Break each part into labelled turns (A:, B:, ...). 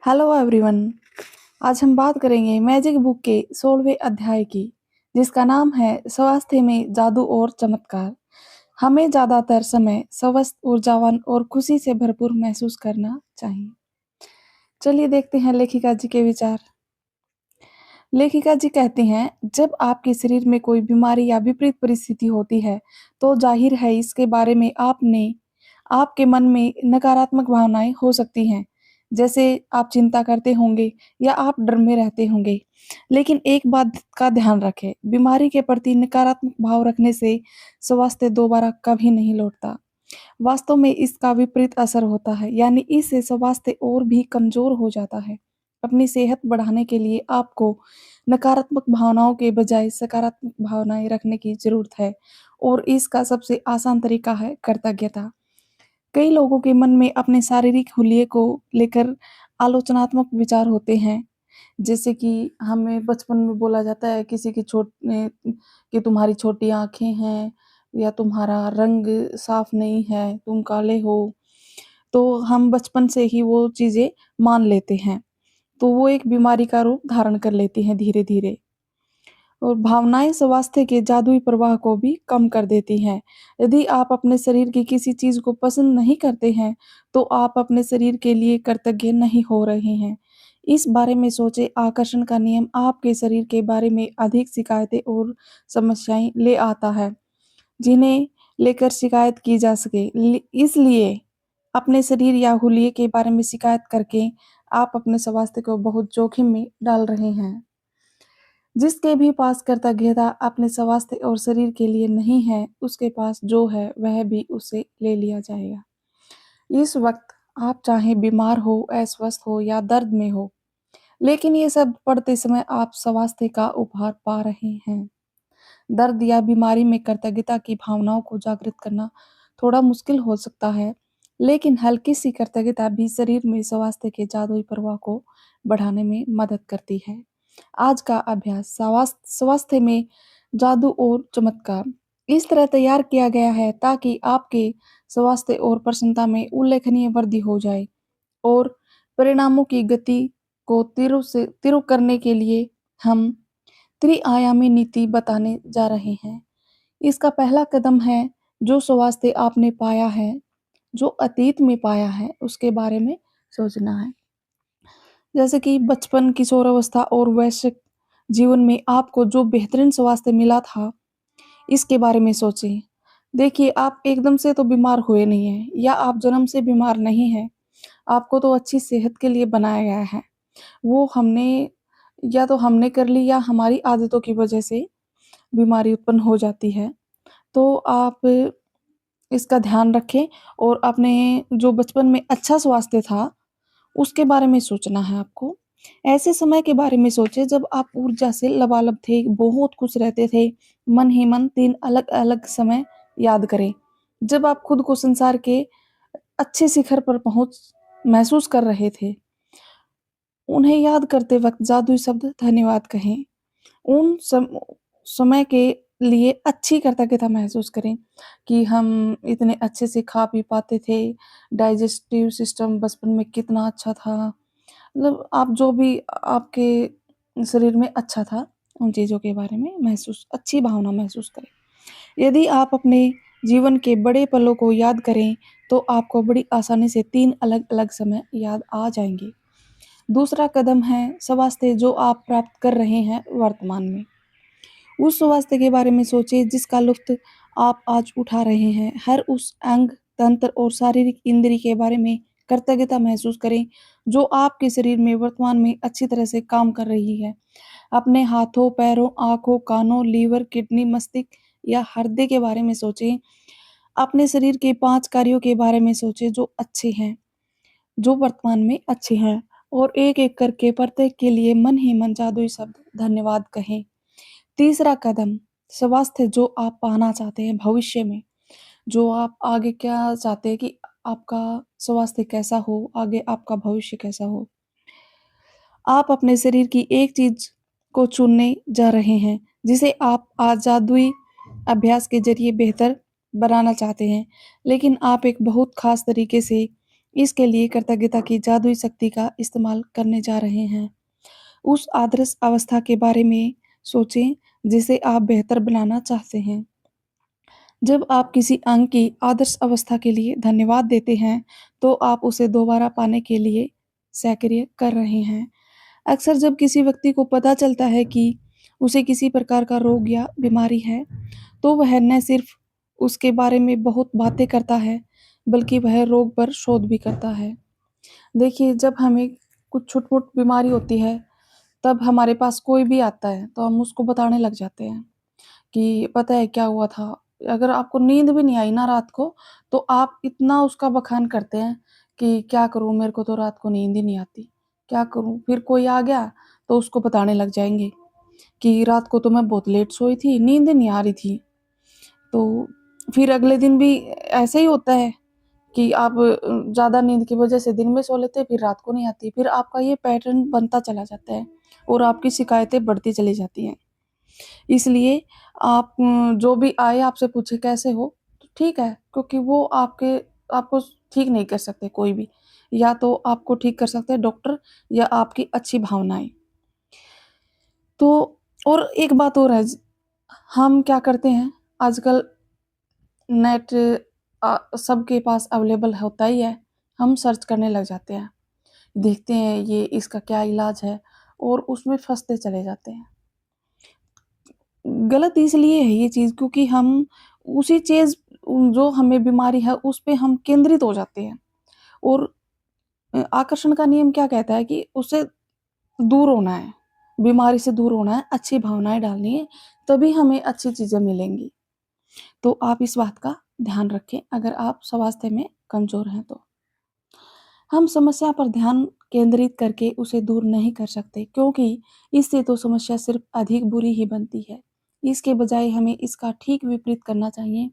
A: Hello everyone. आज हम बात करेंगे मैजिक बुक के 16वें अध्याय की, जिसका नाम है स्वास्थ्य में जादू और चमत्कार। हमें ज़्यादातर समय स्वस्थ, ऊर्जावान और खुशी से भरपूर महसूस करना चाहिए। चलिए देखते हैं लेखिका जी के विचार। लेखिका जी कहती हैं, जब आपके शरीर में कोई बीमारी या विपरीत परिस्थिति होती है, तो जाहिर है इसके बारे में आपके मन में नकारात्मक भावनाएं हो सकती हैं। जैसे आप चिंता करते होंगे या आप डर में रहते होंगे। लेकिन एक बात का ध्यान रखें, बीमारी के प्रति नकारात्मक भाव रखने से स्वास्थ्य दोबारा कभी नहीं लौटता। वास्तव में इसका विपरीत असर होता है, यानी इससे स्वास्थ्य और भी कमजोर हो जाता है। अपनी सेहत बढ़ाने के लिए आपको नकारात्मक भावनाओं के बजाय सकारात्मक भावनाएं रखने की जरूरत है, और इसका सबसे आसान तरीका है कृतज्ञता। कई लोगों के मन में अपने शारीरिक हुलिये को लेकर आलोचनात्मक विचार होते हैं। जैसे कि हमें बचपन में बोला जाता है किसी की कि तुम्हारी छोटी आँखें हैं, या तुम्हारा रंग साफ नहीं है, तुम काले हो। तो हम बचपन से ही वो चीज़ें मान लेते हैं। तो वो एक बीमारी का रूप धारण कर लेती हैं धीरे-धीरे। और भावनाएँ स्वास्थ्य के जादुई प्रवाह को भी कम कर देती हैं। यदि आप अपने शरीर की किसी चीज़ को पसंद नहीं करते हैं, तो आप अपने शरीर के लिए कृतज्ञ नहीं हो रहे हैं। इस बारे में सोचें, आकर्षण का नियम आपके शरीर के बारे में अधिक शिकायतें और समस्याएँ ले आता है, जिन्हें लेकर शिकायत की जा सके। इसलिए अपने शरीर या हुलिये के बारे में शिकायत करके आप अपने स्वास्थ्य को बहुत जोखिम में डाल रहे हैं। जिसके भी पास कृतज्ञता अपने स्वास्थ्य और शरीर के लिए नहीं है, उसके पास जो है वह भी उससे ले लिया जाएगा। इस वक्त आप चाहे बीमार हो, अस्वस्थ हो या दर्द में हो, लेकिन ये सब पढ़ते समय आप स्वास्थ्य का उपहार पा रहे हैं। दर्द या बीमारी में कृतज्ञता की भावनाओं को जागृत करना थोड़ा मुश्किल हो सकता है, लेकिन हल्की सी कृतज्ञता भी शरीर में स्वास्थ्य के जादुई प्रवाह को बढ़ाने में मदद करती है। आज का अभ्यास स्वास्थ्य में जादू और चमत्कार इस तरह तैयार किया गया है ताकि आपके स्वास्थ्य और प्रसन्नता में उल्लेखनीय वृद्धि हो जाए, और परिणामों की गति को तीव्र करने के लिए हम त्रिआयामी नीति बताने जा रहे हैं। इसका पहला कदम है, जो स्वास्थ्य आपने पाया है, जो अतीत में पाया है, उसके बारे में सोचना है। जैसे कि बचपन, किशोरावस्था और वैश्विक जीवन में आपको जो बेहतरीन स्वास्थ्य मिला था, इसके बारे में सोचें। देखिए, आप एकदम से तो बीमार हुए नहीं हैं, या आप जन्म से बीमार नहीं हैं। आपको तो अच्छी सेहत के लिए बनाया गया है। वो हमने कर ली, या हमारी आदतों की वजह से बीमारी उत्पन्न हो जाती है। तो आप इसका ध्यान रखें, और अपने जो बचपन में अच्छा स्वास्थ्य था, उसके बारे में सोचना है आपको। ऐसे समय के बारे में सोचें जब आप ऊर्जा से लबालब थे, बहुत खुश रहते थे। मन ही मन 3 अलग-अलग समय याद करें, जब आप खुद को संसार के अच्छे शिखर पर पहुँच महसूस कर रहे थे। उन्हें याद करते वक़्त जादुई शब्द धन्यवाद कहें। उन समय के लिए अच्छी कृतज्ञता महसूस करें कि हम इतने अच्छे से खा पी पाते थे, डाइजेस्टिव सिस्टम बचपन में कितना अच्छा था। मतलब आप जो भी आपके शरीर में अच्छा था, उन चीज़ों के बारे में अच्छी भावना महसूस करें। यदि आप अपने जीवन के बड़े पलों को याद करें, तो आपको बड़ी आसानी से 3 अलग-अलग समय याद आ जाएँगे। दूसरा कदम है स्वास्थ्य जो आप प्राप्त कर रहे हैं वर्तमान में। उस स्वास्थ्य के बारे में सोचिए जिसका लुत्फ़ आप आज उठा रहे हैं। हर उस अंग, तंत्र और शारीरिक इंद्री के बारे में कृतज्ञता महसूस करें, जो आपके शरीर में वर्तमान में अच्छी तरह से काम कर रही है। अपने हाथों, पैरों, आँखों, कानों, लीवर, किडनी, मस्तिष्क या हृदय के बारे में सोचें। अपने शरीर के 5 कार्यों के बारे में सोचें जो अच्छे हैं, जो वर्तमान में अच्छे हैं, और एक-एक करके प्रत्येक के लिए मन ही मन जादुई शब्द धन्यवाद कहें। तीसरा कदम, स्वास्थ्य जो आप पाना चाहते हैं भविष्य में, जो आप आगे क्या चाहते हैं कि आपका स्वास्थ्य कैसा हो, आगे आपका भविष्य कैसा हो। आप अपने शरीर की एक चीज़ को चुनने जा रहे हैं, जिसे आप आज जादुई अभ्यास के ज़रिए बेहतर बनाना चाहते हैं, लेकिन आप एक बहुत ख़ास तरीके से इसके लिए कृतज्ञता की जादुई शक्ति का इस्तेमाल करने जा रहे हैं। उस आदर्श अवस्था के बारे में सोचें जिसे आप बेहतर बनाना चाहते हैं। जब आप किसी अंग की आदर्श अवस्था के लिए धन्यवाद देते हैं, तो आप उसे दोबारा पाने के लिए सक्रिय कर रहे हैं। अक्सर जब किसी व्यक्ति को पता चलता है कि उसे किसी प्रकार का रोग या बीमारी है, तो वह न सिर्फ उसके बारे में बहुत बातें करता है, बल्कि वह रोग पर शोध भी करता है। देखिए, जब हमें कुछ छुट-पुट बीमारी होती है, तब हमारे पास कोई भी आता है, तो हम उसको बताने लग जाते हैं कि पता है क्या हुआ था। अगर आपको नींद भी नहीं आई ना रात को, तो आप इतना उसका बखान करते हैं कि क्या करूँ, मेरे को तो रात को नींद ही नहीं आती, क्या करूँ? फिर कोई आ गया, तो उसको बताने लग जाएँगे कि रात को तो मैं बहुत लेट सोई थी, नींद नहीं आ रही थी। तो फिर अगले दिन भी ऐसे ही होता है कि आप ज़्यादा नींद की वजह से दिन में सो लेते हैं, फिर रात को नहीं आती। फिर आपका ये पैटर्न बनता चला जाता है और आपकी शिकायतें बढ़ती चली जाती हैं। इसलिए आप जो भी आए आपसे पूछे कैसे हो? तो ठीक है, क्योंकि वो आपको ठीक नहीं कर सकते कोई भी। या तो आपको ठीक कर सकते हैं डॉक्टर या आपकी अच्छी भावनाएँ। तो और एक बात और है हम क्या करते हैं आजकल नेट सबके पास अवेलेबल होता ही है। हम सर्च करने लग जाते हैं। देखते हैं ये इसका क्या इलाज है और उसमें फँसते चले जाते हैं। गलत इसलिए है ये चीज़ क्योंकि हम उसी चीज़ जो हमें बीमारी है उस पे हम केंद्रित हो जाते हैं और आकर्षण का नियम क्या कहता है कि उससे दूर होना है, बीमारी से दूर होना है, अच्छी भावनाएँ डालनी है, तभी हमें अच्छी चीज़ें मिलेंगी। तो आप इस बात का ध्यान रखें अगर आप स्वास्थ्य में कमज़ोर हैं तो। हम समस्या पर ध्यान केंद्रित करके उसे दूर नहीं कर सकते क्योंकि इससे तो समस्या सिर्फ अधिक बुरी ही बनती है। इसके बजाय हमें इसका ठीक विपरीत करना चाहिए।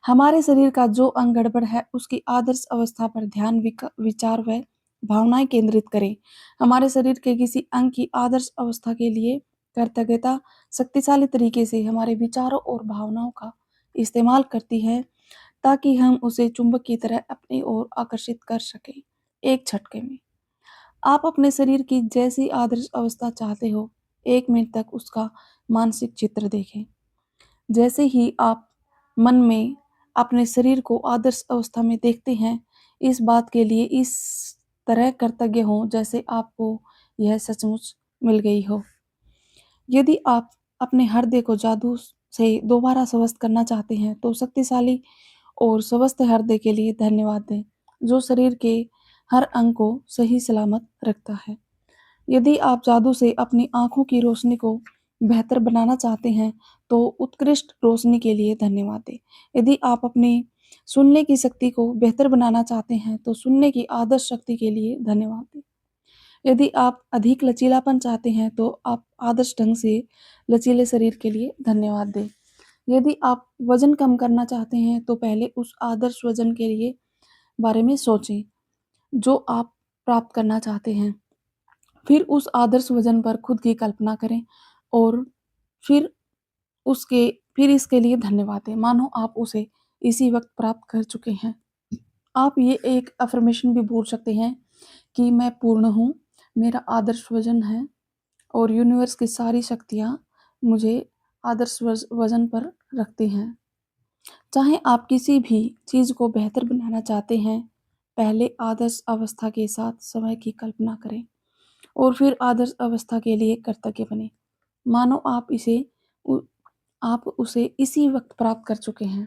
A: हमारे शरीर का जो अंग गड़बड़ है उसकी आदर्श अवस्था पर ध्यान विचार व भावनाएं केंद्रित करें। हमारे शरीर के किसी अंग की आदर्श अवस्था के लिए कृतज्ञता शक्तिशाली तरीके से हमारे विचारों और भावनाओं का इस्तेमाल करती है ताकि हम उसे चुंबक की तरह अपनी ओर आकर्षित कर सकें एक झटके में। आप अपने शरीर की जैसी आदर्श अवस्था चाहते हो, 1 मिनट तक उसका मानसिक चित्र देखें। जैसे ही आप मन में अपने शरीर को आदर्श अवस्था में देखते हैं, इस बात के लिए इस तरह कृतज्ञ हों जैसे आपको यह सचमुच मिल गई हो। यदि आप अपने हृदय को जादू से दोबारा स्वस्थ करना चाहते हैं, तो शक्तिशाली और स्वस्थ हृदय के लिए धन्यवाद दें, जो शरीर के हर अंग को सही सलामत रखता है। यदि आप जादू से अपनी आँखों की रोशनी को बेहतर बनाना चाहते हैं, तो उत्कृष्ट रोशनी के लिए धन्यवाद दें। यदि आप अपनी सुनने की शक्ति को बेहतर बनाना चाहते हैं, तो सुनने की आदर्श शक्ति के लिए धन्यवाद दें। यदि आप अधिक लचीलापन चाहते हैं, तो आप आदर्श ढंग से लचीले शरीर के लिए धन्यवाद दें। यदि आप वज़न कम करना चाहते हैं, तो पहले उस आदर्श वज़न के लिए बारे में सोचें, जो आप प्राप्त करना चाहते हैं। फिर उस आदर्श वज़न पर खुद की कल्पना करें और फिर उसके फिर इसके लिए धन्यवाद दें, मानो आप उसे इसी वक़्त प्राप्त कर चुके हैं। आप ये एक अफ़र्मेशन भी बोल सकते हैं कि मैं पूर्ण हूँ, मेरा आदर्श वज़न है और यूनिवर्स की सारी शक्तियाँ मुझे आदर्श वज़न पर रखती हैं। चाहे आप किसी भी चीज़ को बेहतर बनाना चाहते हैं, पहले आदर्श अवस्था के साथ समय की कल्पना करें और फिर आदर्श अवस्था के लिए कृतज्ञ बनें। मानो आप उसे इसी वक़्त प्राप्त कर चुके हैं।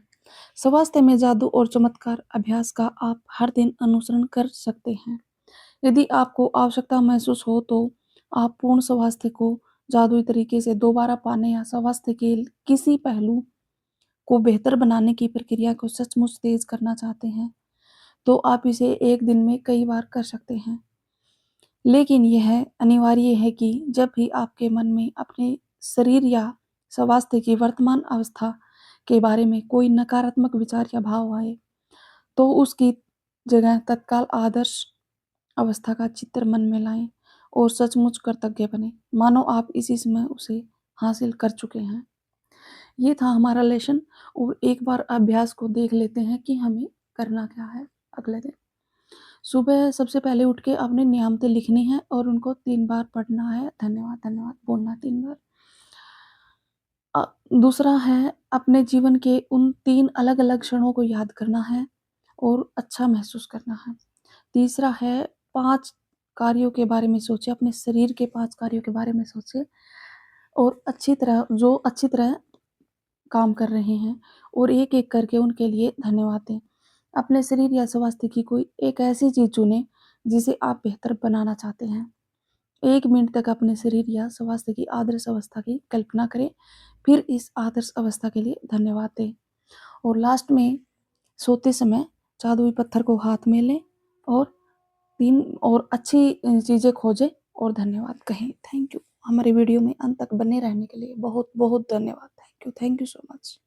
A: स्वास्थ्य में जादू और चमत्कार अभ्यास का आप हर दिन अनुसरण कर सकते हैं। यदि आपको आवश्यकता महसूस हो तो आप पूर्ण स्वास्थ्य को जादुई तरीके से दोबारा पाने या स्वास्थ्य के किसी पहलू को बेहतर बनाने की प्रक्रिया को सचमुच तेज़ करना चाहते हैं, तो आप इसे एक दिन में कई बार कर सकते हैं। लेकिन यह अनिवार्य है कि जब भी आपके मन में अपने शरीर या स्वास्थ्य की वर्तमान अवस्था के बारे में कोई नकारात्मक विचार या भाव आए, तो उसकी जगह तत्काल आदर्श अवस्था का चित्र मन में लाएँ और सचमुच कृतज्ञ बनें, मानो आप इसी समय उसे हासिल कर चुके हैं। ये था हमारा लेसन और एक बार अभ्यास को देख लेते हैं कि हमें करना क्या है अगले दिन। सुबह सबसे पहले उठ के अपनी नियामतें लिखनी है और उनको 3 बार पढ़ना है। धन्यवाद, धन्यवाद बोलना 3 बार। दूसरा है अपने जीवन के उन 3 अलग-अलग क्षणों को याद करना है और अच्छा महसूस करना है। तीसरा है 5 कार्यों के बारे में सोचें, अपने शरीर के 5 कार्यों के बारे में सोचें और अच्छी तरह काम कर रहे हैं और एक-एक करके उनके लिए धन्यवाद दें। अपने शरीर या स्वास्थ्य की कोई एक ऐसी चीज़ चुनें, जिसे आप बेहतर बनाना चाहते हैं। 1 मिनट तक अपने शरीर या स्वास्थ्य की आदर्श अवस्था की कल्पना करें, फिर इस आदर्श अवस्था के लिए धन्यवाद दें। और लास्ट में सोते समय जादुई पत्थर को हाथ में लें और 3 और अच्छी चीज़ें खोजें और धन्यवाद कहें। Thank you. हमारे वीडियो में अंत तक बने रहने के लिए बहुत-बहुत धन्यवाद। Thank you so much.